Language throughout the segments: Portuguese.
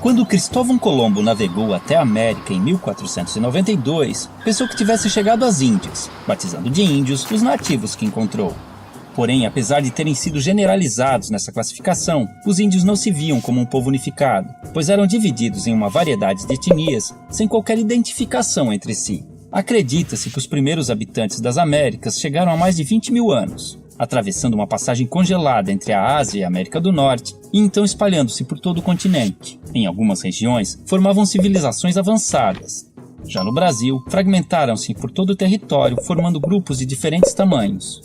Quando Cristóvão Colombo navegou até a América em 1492, pensou que tivesse chegado às Índias, batizando de índios os nativos que encontrou. Porém, apesar de terem sido generalizados nessa classificação, os índios não se viam como um povo unificado, pois eram divididos em uma variedade de etnias sem qualquer identificação entre si. Acredita-se que os primeiros habitantes das Américas chegaram há mais de 20 mil anos, atravessando uma passagem congelada entre a Ásia e a América do Norte, e então espalhando-se por todo o continente. Em algumas regiões, formavam civilizações avançadas. Já no Brasil, fragmentaram-se por todo o território, formando grupos de diferentes tamanhos.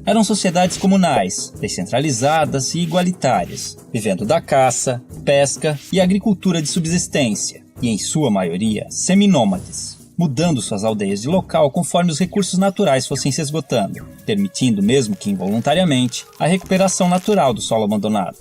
Eram sociedades comunais, descentralizadas e igualitárias, vivendo da caça, pesca e agricultura de subsistência, e em sua maioria seminômades, mudando suas aldeias de local conforme os recursos naturais fossem se esgotando, permitindo, mesmo que involuntariamente, a recuperação natural do solo abandonado.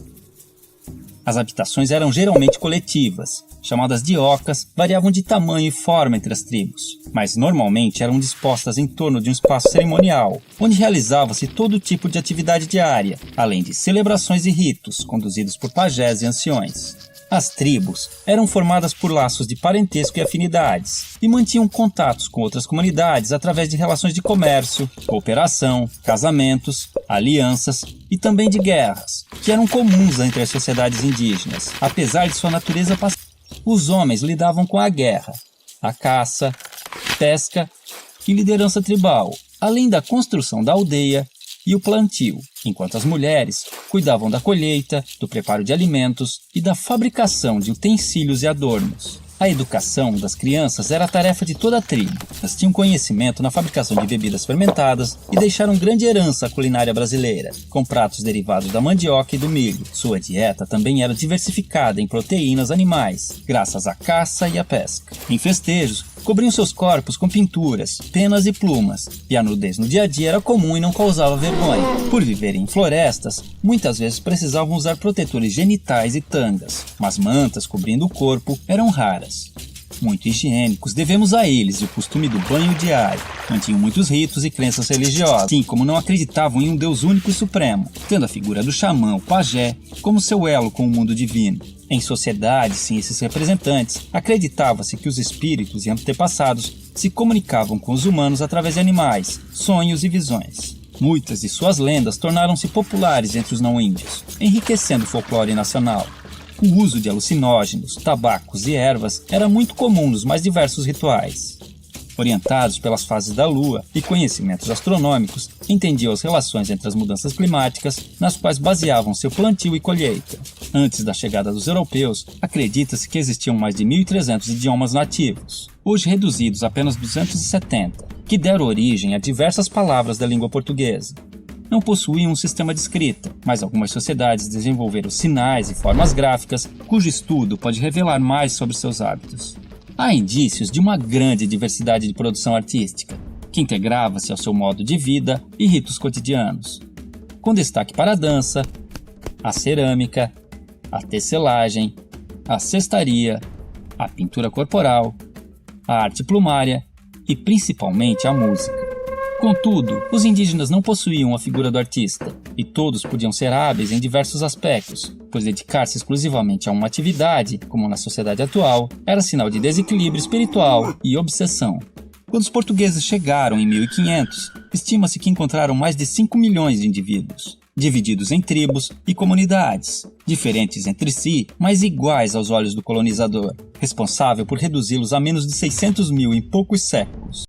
As habitações eram geralmente coletivas, chamadas de ocas, variavam de tamanho e forma entre as tribos, mas normalmente eram dispostas em torno de um espaço cerimonial, onde realizava-se todo tipo de atividade diária, além de celebrações e ritos conduzidos por pajés e anciões. As tribos eram formadas por laços de parentesco e afinidades, e mantinham contatos com outras comunidades através de relações de comércio, cooperação, casamentos, alianças e também de guerras, que eram comuns entre as sociedades indígenas, apesar de sua natureza pacífica. Os homens lidavam com a guerra, a caça, pesca e liderança tribal, além da construção da aldeia e o plantio, enquanto as mulheres cuidavam da colheita, do preparo de alimentos e da fabricação de utensílios e adornos. A educação das crianças era a tarefa de toda a tribo. Elas tinham conhecimento na fabricação de bebidas fermentadas e deixaram grande herança à culinária brasileira, com pratos derivados da mandioca e do milho. Sua dieta também era diversificada em proteínas animais, graças à caça e à pesca. Em festejos, cobriam seus corpos com pinturas, penas e plumas, e a nudez no dia a dia era comum e não causava vergonha. Por viverem em florestas, muitas vezes precisavam usar protetores genitais e tangas, mas mantas cobrindo o corpo eram raras. Muito higiênicos, devemos a eles o costume do banho diário. Mantinham muitos ritos e crenças religiosas, assim como não acreditavam em um Deus único e supremo, tendo a figura do xamã, o pajé, como seu elo com o mundo divino. Em sociedades sem esses representantes, acreditava-se que os espíritos e antepassados se comunicavam com os humanos através de animais, sonhos e visões. Muitas de suas lendas tornaram-se populares entre os não-índios, enriquecendo o folclore nacional. O uso de alucinógenos, tabacos e ervas era muito comum nos mais diversos rituais. Orientados pelas fases da lua e conhecimentos astronômicos, entendiam as relações entre as mudanças climáticas, nas quais baseavam seu plantio e colheita. Antes da chegada dos europeus, acredita-se que existiam mais de 1.300 idiomas nativos, hoje reduzidos a apenas 270, que deram origem a diversas palavras da língua portuguesa. Não possuíam um sistema de escrita, mas algumas sociedades desenvolveram sinais e formas gráficas, cujo estudo pode revelar mais sobre seus hábitos. Há indícios de uma grande diversidade de produção artística, que integrava-se ao seu modo de vida e ritos cotidianos, com destaque para a dança, a cerâmica, a tecelagem, a cestaria, a pintura corporal, a arte plumária e principalmente a música. Contudo, os indígenas não possuíam a figura do artista, e todos podiam ser hábeis em diversos aspectos, pois dedicar-se exclusivamente a uma atividade, como na sociedade atual, era sinal de desequilíbrio espiritual e obsessão. Quando os portugueses chegaram em 1500, estima-se que encontraram mais de 5 milhões de indivíduos, divididos em tribos e comunidades, diferentes entre si, mas iguais aos olhos do colonizador, responsável por reduzi-los a menos de 600 mil em poucos séculos.